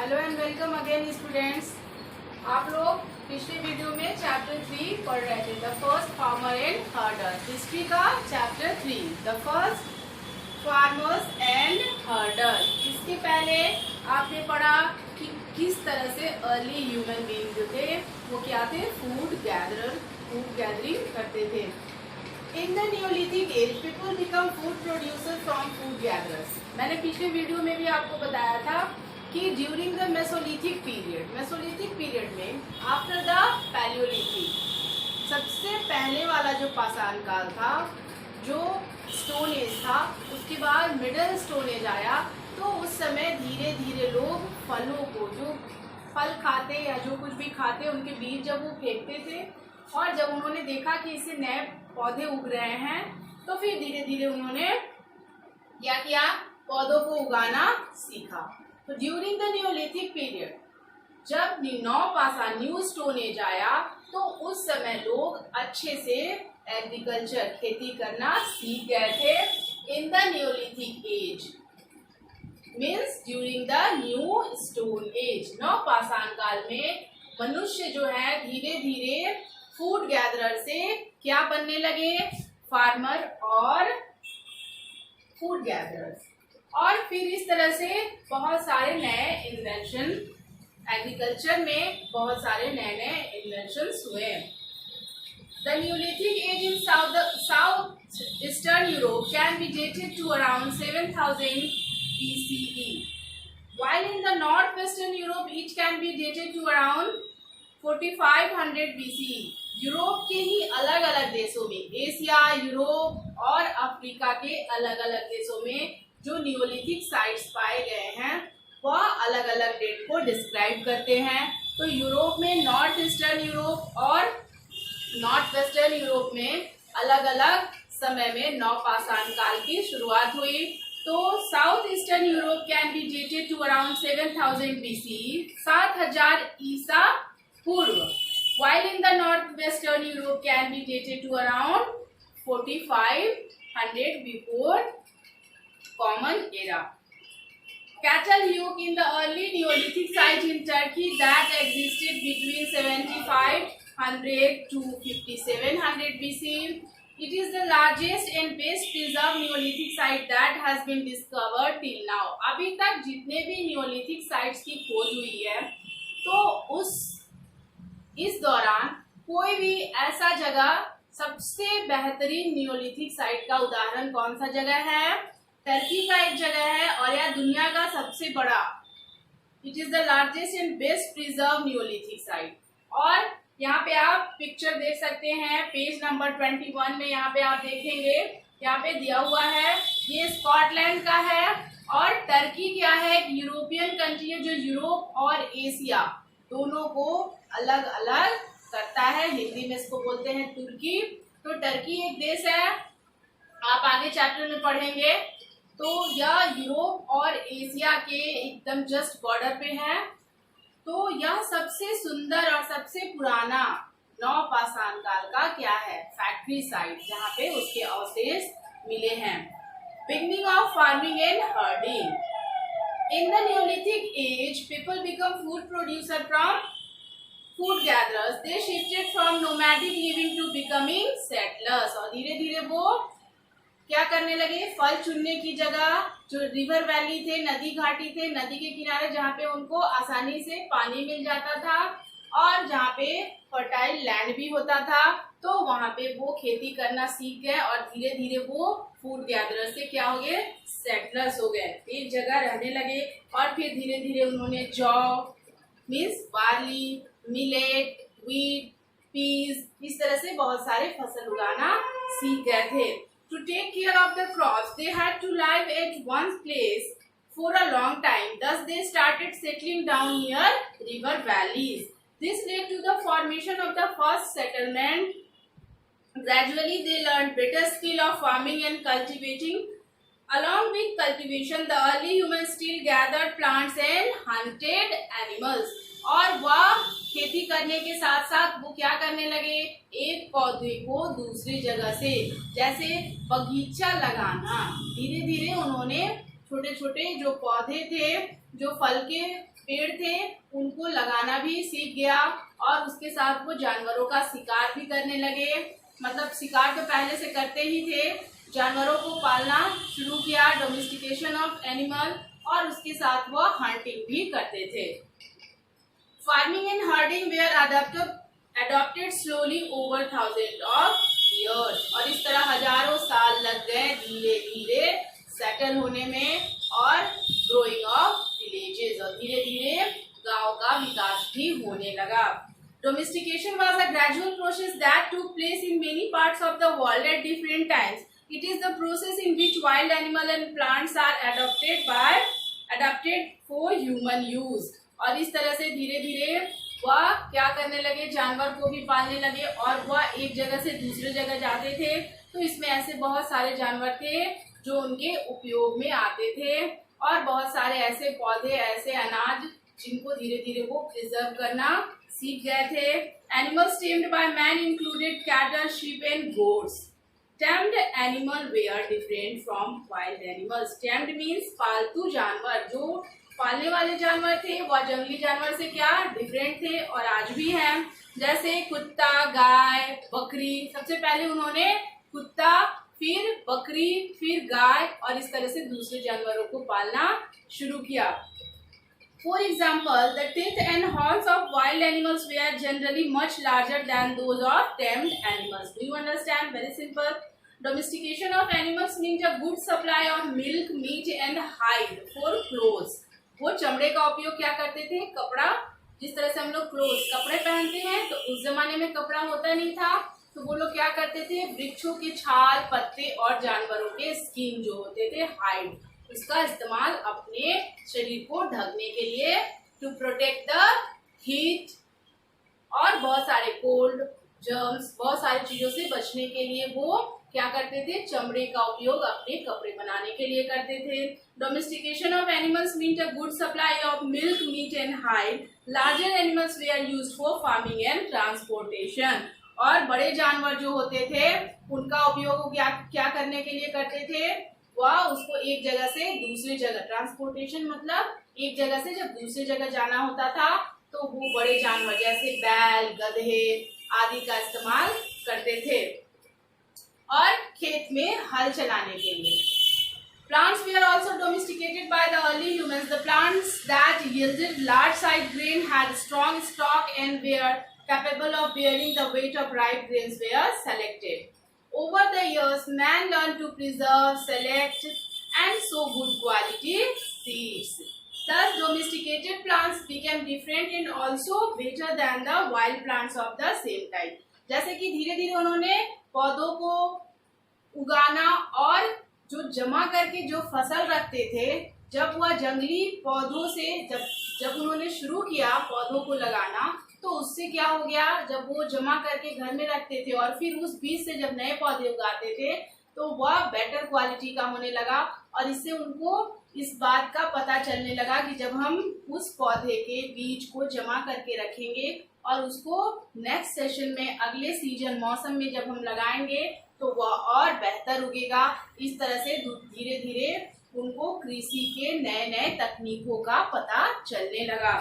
Hello and welcome again students. आप लोग पिछले वीडियो में चैप्टर 3 पढ़ रहे थे, the first farmer and herder. History का chapter 3, the first farmers and herder. इसके पहले आपने पढ़ा कि किस तरह से अर्ली ह्यूमन बीइंग जो थे वो क्या थे, फूड गैदरिंग करते थे। In the neolithic as people become food producer from food gatherers. मैंने पिछले वीडियो में भी आपको बताया था कि ड्यूरिंग द मेसोलिथिक पीरियड में आफ्टर द पैलियोलिथिक, सबसे पहले वाला जो पाषाण काल था, जो स्टोन एज था, उसके बाद मिडल स्टोन एज आया, तो उस समय धीरे धीरे लोग फलों को, जो फल खाते या जो कुछ भी खाते, उनके बीज जब वो फेंकते थे और जब उन्होंने देखा कि इससे नए पौधे उग रहे हैं, तो फिर धीरे धीरे उन्होंने क्या किया, पौधों को उगाना सीखा। तो ड्यूरिंग द न्यूलिथिक पीरियड, जब नवपाषाण न्यू स्टोन एज आया, तो उस समय लोग अच्छे से एग्रीकल्चर, खेती करना सीख गए थे। In the neolithic as means during the new stone age, नवपाषाण काल में मनुष्य जो है धीरे धीरे फूड गैदरर से क्या बनने लगे, फार्मर और फूड गैदरर्स। और फिर इस तरह से बहुत सारे नए इन्वेंशन, एग्रीकल्चर में बहुत सारे नए नए इन्वेंशंस हुए। The neolithic age in south eastern Europe can be dated to around 7000 BCE, while in the northwestern Europe it can be dated to around 4500 BCE। Europe के ही अलग अलग देशों में, एशिया, यूरोप और अफ्रीका के अलग अलग देशों में जो नियोलिथिक साइट्स पाए गए हैं वह अलग अलग डेट को डिस्क्राइब करते हैं। तो यूरोप में, नॉर्थ ईस्टर्न यूरोप और नॉर्थ वेस्टर्न यूरोप में अलग अलग समय में नवपाषाण काल की शुरुआत हुई। तो south eastern Europe can be dated to around 7000 BCE, 7000 ईसा पूर्व, while in the northwestern Europe can be dated to around 4500 before Common Era। Cattle yoke in the early Neolithic site in Turkey that existed between 7500 to 5700 BCE. It is the largest and best preserved Neolithic site that has been discovered till now। अभी तक जितने भी Neolithic sites की खोज हुई है, तो इस दौरान कोई भी ऐसा जगह, सबसे बेहतरीन नियोलिथिक साइट का उदाहरण कौन सा जगह है, टर्की का एक जगह है और यह दुनिया का सबसे बड़ा, it is the largest and best preserve Neolithic site. और यहाँ पे आप पिक्चर देख सकते हैं, पेज नंबर 21 में यहाँ पे आप देखेंगे, यहाँ पे दिया हुआ है, ये स्कॉटलैंड का है और टर्की क्या है, यूरोपियन कंट्री है जो यूरोप और एशिया दोनों को अलग अलग करता है। हिंदी में इसको बोलते हैं तुर्की। तो टर्की एक देश है, आप आगे चैप्टर में पढ़ेंगे। तो यह यूरोप और एशिया के एकदम जस्ट बॉर्डर पे है। तो यह सबसे सुंदर और सबसे पुराना नवपाषाण काल का क्या है, फैक्ट्री साइट, जहाँ पे उसके अवशेष मिले हैं। Beginning of farming and herding. In the Neolithic age, people become food producer from food gatherers. They shifted from nomadic living to becoming settlers। और धीरे धीरे वो क्या करने लगे, फल चुनने की जगह, जो रिवर वैली थे, नदी घाटी थे, नदी के किनारे जहाँ पे उनको आसानी से पानी मिल जाता था और जहाँ पे फर्टाइल लैंड भी होता था, तो वहाँ पे वो खेती करना सीख गए और धीरे धीरे वो फूड गैदरर से क्या हो गए, सेटलर्स हो गए, एक जगह रहने लगे। और फिर धीरे धीरे उन्होंने जौ means barley, millet, wheat, peas, इस तरह से बहुत सारे फसल उगाना सीख गए थे। To take care of the crops they had to live at one place for a long time, thus they started settling down near river valleys। This led to the formation of the first settlement। Gradually they learned better skill of farming and cultivating। Along with cultivation, the early humans still gathered plants and hunted animals। और वह खेती करने के साथ साथ वो क्या करने लगे, एक पौधे को दूसरी जगह से, जैसे बगीचा लगाना, धीरे धीरे उन्होंने छोटे छोटे जो पौधे थे, जो फल के पेड़ थे उनको लगाना भी सीख गया और उसके साथ वो जानवरों का शिकार भी करने लगे। मतलब शिकार तो पहले से करते ही थे, जानवरों को पालना शुरू किया, डोमेस्टिकेशन ऑफ एनिमल, और उसके साथ वो हंटिंग भी करते थे। Farming and herding were adopted slowly over thousands of years, और इस तरह हजारों साल लग गए धीरे धीरे सेटल होने में और ग्रोइंग ऑफ विलेजेस, और धीरे धीरे गांव का विकास भी होने लगा। Domestication was a gradual process that took place in many parts of the world at different times. It is the process in which wild animals and plants are adapted for human use. और इस तरह से धीरे धीरे वह क्या करने लगे, जानवर को भी पालने लगे और वह एक जगह से दूसरे जगह जाते थे। तो इसमें ऐसे बहुत सारे जानवर थे जो उनके उपयोग में आते थे, और बहुत सारे ऐसे पौधे, ऐसे अनाज जिनको धीरे धीरे वो प्रिजर्व करना सीख गए थे। Animals tamed by man included cattle, sheep and goats. Tamed animal were different from wild animals. Tamed means पालतू जानवर, जो पालने वाले जानवर थे वह जंगली जानवर से क्या डिफरेंट थे और आज भी हैं। जैसे कुत्ता, गाय, बकरी। सबसे पहले उन्होंने कुत्ता, फिर बकरी, फिर गाय, और इस तरह से दूसरे जानवरों को पालना शुरू किया। For example, the teeth and horns of wild animals were generally much larger than those of tamed animals. Do you understand? Very simple. Domestication of animals means a good supply of milk, meat and hide for clothes. वो चमड़े का उपयोग क्या करते थे, कपड़ा, जिस तरह से हम लोग क्लोथ कपड़े पहनते हैं, तो उस जमाने में कपड़ा होता नहीं था, तो वो लोग क्या करते थे, वृक्षों के छाल, पत्ते और जानवरों के स्किन जो होते थे, हाइड, इसका इस्तेमाल अपने शरीर को ढकने के लिए, टू प्रोटेक्ट द हीट और बहुत सारे कोल्ड, जर्म्स, बहुत सारी चीजों से बचने के लिए वो क्या करते थे, चमड़े का उपयोग अपने कपड़े बनाने के लिए करते थे। Domestication of animals mean a good supply of milk, meat and hide. Larger animals they are used for farming and transportation. और बड़े जानवर जो होते थे उनका उपयोग क्या करने के लिए करते थे, वह उसको एक जगह से दूसरी जगह, ट्रांसपोर्टेशन मतलब एक जगह से जब दूसरी जगह जाना होता था तो वो बड़े जानवर जैसे बैल, गधे आदि का इस्तेमाल करते थे, और खेत में हल चलाने के लिए। Plants were also domesticated by the early humans. The plants that yielded large-sized grain had strong stalk and were capable of bearing the weight of ripe grains were selected. Over the years, man learned to preserve, select, and sow good quality seeds. Thus, domesticated plants became different and also better than the wild plants of the same type. जैसे कि धीरे धीरे उन्होंने पौधों को उगाना और जो जमा करके जो फसल रखते थे, जब वह जंगली पौधों से जब उन्होंने शुरू किया पौधों को लगाना, तो उससे क्या हो गया, जब वो जमा करके घर में रखते थे और फिर उस बीज से जब नए पौधे उगाते थे तो वह बेटर क्वालिटी का होने लगा, और इससे उनको इस बात का पता चलने लगा कि जब हम उस पौधे के बीज को जमा करके रखेंगे और उसको नेक्स्ट सेशन में अगले सीजन मौसम में जब हम लगाएंगे तो वह और बेहतर उगेगा। इस तरह से धीरे धीरे उनको कृषि के नए नए तकनीकों का पता चलने लगा।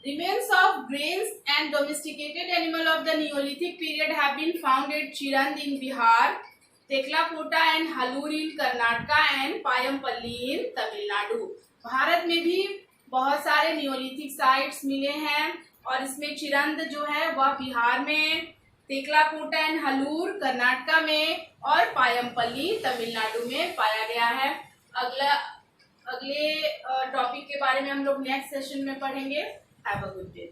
Remains of grains and domesticated animal of the Neolithic period have been found at Chirand in Bihar, Teklakota and Halur in Karnataka and Payampalli in Tamil Nadu. Bharat में भी बहुत सारे नियोलिथिक साइट्स मिले हैं, और इसमें चिरंद जो है वह बिहार में, तेकलाकोटा एंड हलूर कर्नाटका में और पायमपल्ली तमिलनाडु में पाया गया है। अगले टॉपिक के बारे में हम लोग नेक्स्ट सेशन में पढ़ेंगे। Have a good day.